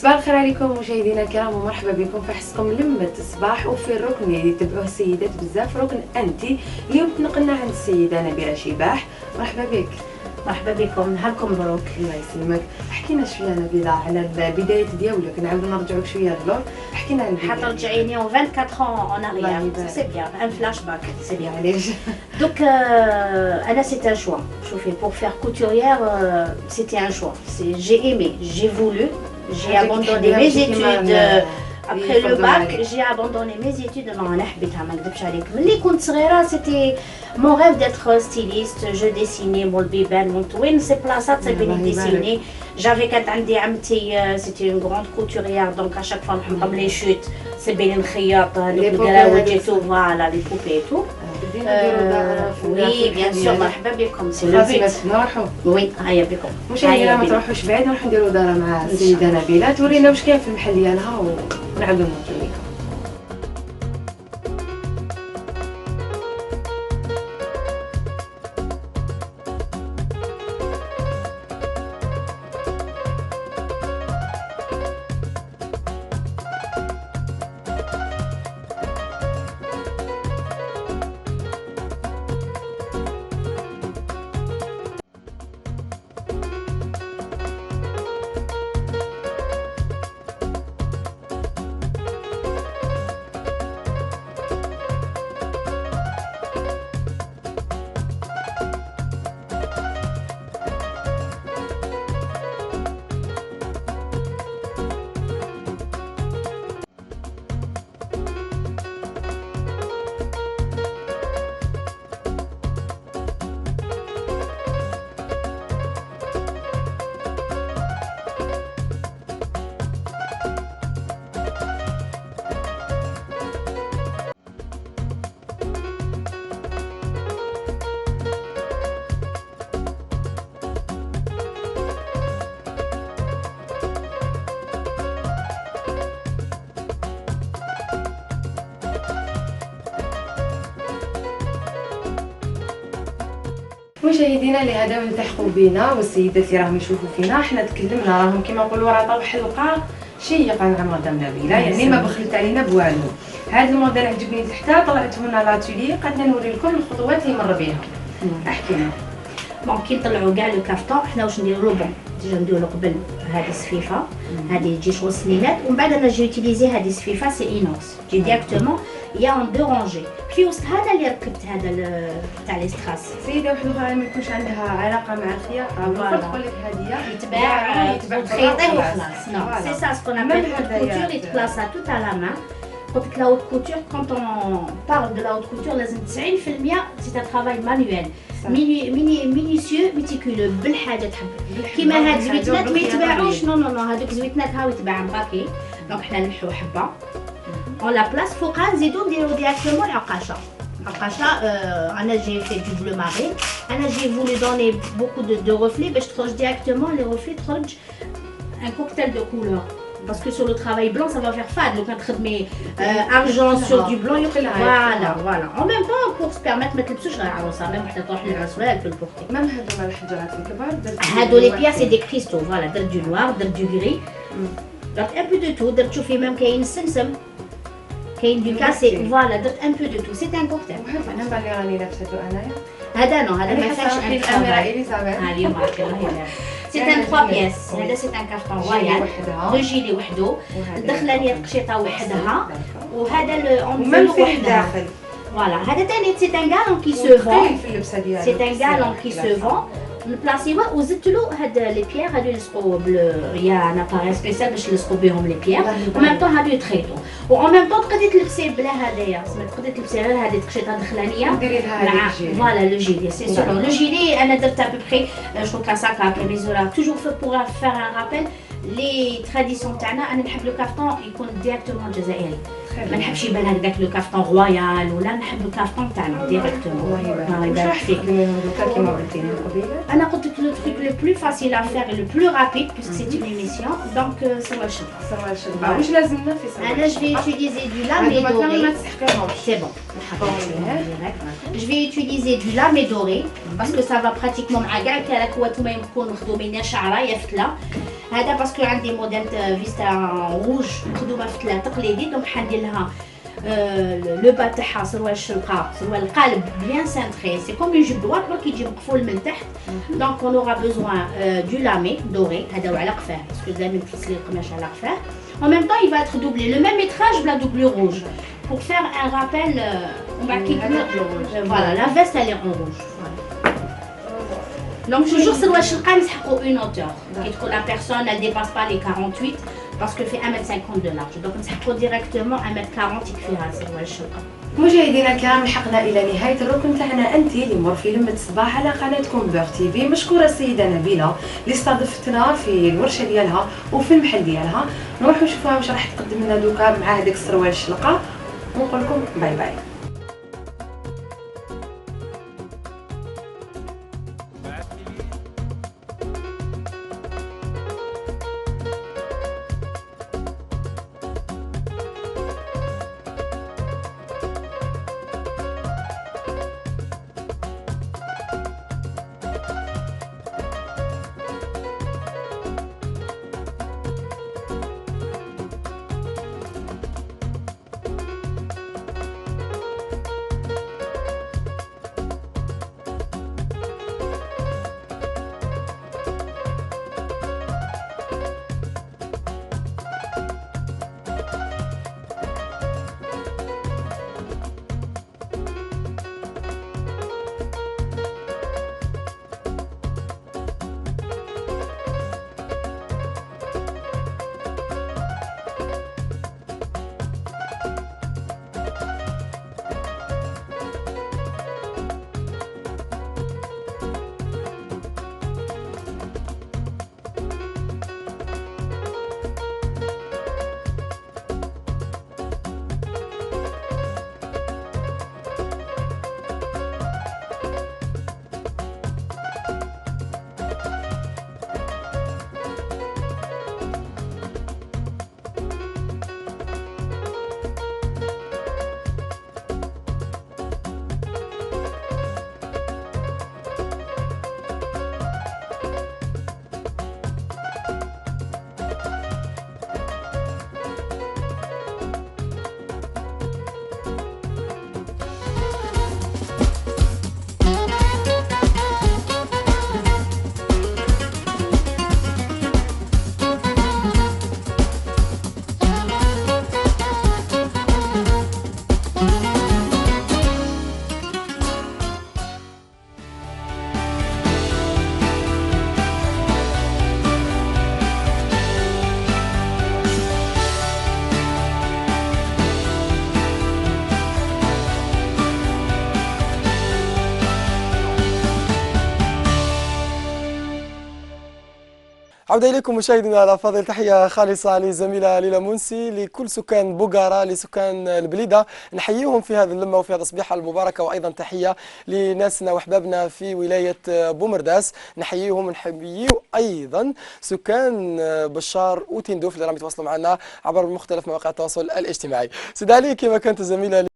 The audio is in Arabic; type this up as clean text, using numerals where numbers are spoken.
صباح الخير عليكم مشاهدينا الكرام ومرحبا بكم في حصتكم لمة الصباح وفي الركن اللي يتبعوه السيدات بزاف، ركن انتي. اليوم تنقلنا عند السيده نبيله شباح. مرحبا بك. مرحبا بكم، نهاركم مبروك. الله يسلمك. حكينا شويه نبيله على البدايات ديالك، نعاودو نرجعوك شويه للور. حكينا على البدايات. حترجعيني 24 ans en arrière. C'est bien, un flashback, c'est bien. علاش؟ Donc, Anna, c'est un choix. Chauffé pour faire couturière, c'était un choix. J'ai aimé, j'ai voulu, j'ai abandonné mes études. Après le bac, j'ai abandonné mes études. Non, أنا حبيتها ما نكذبش عليك. ملي كنت صغيرة, c'était mon rêve d'être styliste. Je dessinais mon bibane, mon twin, ces plaçats, c'est bien dessiné. J'avais كانت عندي عمتي, c'était une grande couturière, donc à chaque fois نحطهم les chutes, c'est bien نخيط هذوك الكراوج et tout, voilà, les poupées et tout. Oui, bien sûr, مرحبا بكم. C'est le but. نروحوا. Oui, هيا بكم. مشاهدينا ما تروحوش بعيد، نروحوا نديروا دارة مع السيده نبيله تورينا واش كاين في المحل ديالها ونعاودوا نرجعوا لكم. مشاهدينا اللي هذا التحقوا بنا والسيدات اللي راهم يشوفوا فينا، حنا تكلمنا راهم كما نقولوا راه طرح حلقه شيقه مع مدام نبيله، يعني ما بخلت علينا بوالو. هذا الموديل عجبني لتحت، طلعت هنا لاتولي قعدنا نوري لكم الخطوات اللي مر بها. احكينا. بون كي نطلعوا كاع لو كافتون حنا واش نديروا؟ بون ديجا نديروا قبل هذه السفيفه، هذه تجي شغل سنينات، ومن بعد انا جي يوتيليزي هذه السفيفه سي اينوكس، تجي ديريكتومون يا اون دو رونجي. في وسط هذا اللي ركبت هذا تاع لي ستراس. سيده وحده اخرى ما يكونش عندها علاقه مع الخياطه ولا تقول لك هديه يتباع تخيطيه وخلاص. نو سي سا سكون ابل كوتور، يتبلاصا توت على لا مان. قلت لك لا هوت كوتور، كونت اون بارل دو لا هوت كوتور لازم 90% سي ان ترافاي مانيوال مينيسيو ميتيكولو بالحاجه تحب. كيما هاد زويتنات ما يتباعوش، نو نو نو هذوك زويتنات هاو يتباع باكي. دونك حنا نلحو حبه اون لا بلاص فوقها نزيدو نديرو ديريكتومون العقاشه. العقاشه انا جي في دو بلو مارين، انا جي فولي دوني بوكو دو ريفلي باش تخرج ديريكتومون لي ريفلي، تخرج ان كوكتيل دو كولور. Parce que sur le travail blanc, ça va faire fade. Donc, on met argent sur du blanc. Voilà, voilà. En même temps, pour se permettre de mettre le psouche, même si on elle peut le porter. Même les pièces, c'est des cristaux. Voilà, du noir, du gris. Donc, un peu de tout. Tu fais même qu'il y a une sensum, qu'il y a du cassé. Voilà, un peu de tout. C'est un cocktail. هذا نو هذا ما فيهاش ان كافطون. سي ان 3 بياس. هذا سي ان كافطون رويال، دو جيلي وحده، الدخلانيه القشيطه وحدها، وهذا الاونفلو وحدها. فوالا هذا ثاني سي ان غالون كي سو فون، سي ان غالون كي سو فون. نبلاصيوه وزدت له هاد لي بيير هادو يلصقوا يا ان اباري سبيسيال باش يلصقوا بهم لي بيير، و ميم طون هادو يتخيطوا، و ميم طون تقدري تلبسيه بلا هدايا، تقدري تلبسي غير هذه التقشيطه دخلانيه مع فوالا لو جيلي. سي سور لو جيلي انا درت ابوبخي جو كا ساكا كاميزورا توجور بوغ فيغ ان رابيل لي تراديسيون تاعنا. انا نحب لو كافتون يكون ديريكتومون جزائري، ما نحبش يبان هكذاك لو كافتون رويال، ولا نحب لو كافتون تاعنا ديريكتومون. الله يبارك فيك. كيما قلتيني قبيله انا قلت لك لو تروك لو بلو فاسيل ا فير لو بلو رابيد باسكو سي اون ايميسيون، دونك سوا الشباب. واش لازمنا في سوا؟ انا جو في utiliser du lamé doré. ما تسحقيهمش. C'est bon. Je vais utiliser du lamé doré parce que ça va pratiquement مع كاع الكراكوات وما يكونوا مخدومين يا شعره يا فتله. هذا باسكو عندي موديل فيستا روج مخدومه في 3 تقليدي، دونك حندير لها لو با تاعها سروال الشلقه، سروال القالب بيان سانتري، سي كوم اون جوب دوات كيجي مقفول من تحت. دونك اون اورا بوزوان دو لامي دوري، هذا على قفاه باسكو دائما تغسلي القماش على قفاه. En même temps, il va être doublé. Le même métrage, la doublure rouge. Pour faire un rappel, on va quitter. Voilà, la veste, elle est en rouge. Voilà. Donc, toujours, c'est le chilqa, il une hauteur. La personne, elle ne dépasse pas les 48 parce que fait 1m50 de large. Donc, on directement 1m40 qui fait c'est le chilqa. مشاهدينا الكرام، لحقنا الى نهايه الركن تاعنا انت اللي مر في لمة الصباح على قناتكم بوغ تي في. مشكوره السيده نبيله اللي استضفتنا في الورشه ديالها وفي المحل ديالها. نروحوا نشوفوها واش راح تقدم لنا دوكا مع هذاك السروال الشلقه، ونقول لكم باي باي. عودة إليكم مشاهدينا الأفاضل، تحية خالصة لزميلة ليلى منسي، لكل سكان بوغارة، لسكان البليدة، نحييهم في هذه اللمة وفي هذه الصبيحة المباركة. وأيضا تحية لناسنا وأحبابنا في ولاية بومرداس، نحييهم ونحييو أيضا سكان بشار وتندوف اللي راهم يتواصلوا معنا عبر مختلف مواقع التواصل الاجتماعي. سيد علي، كما كانت الزميلة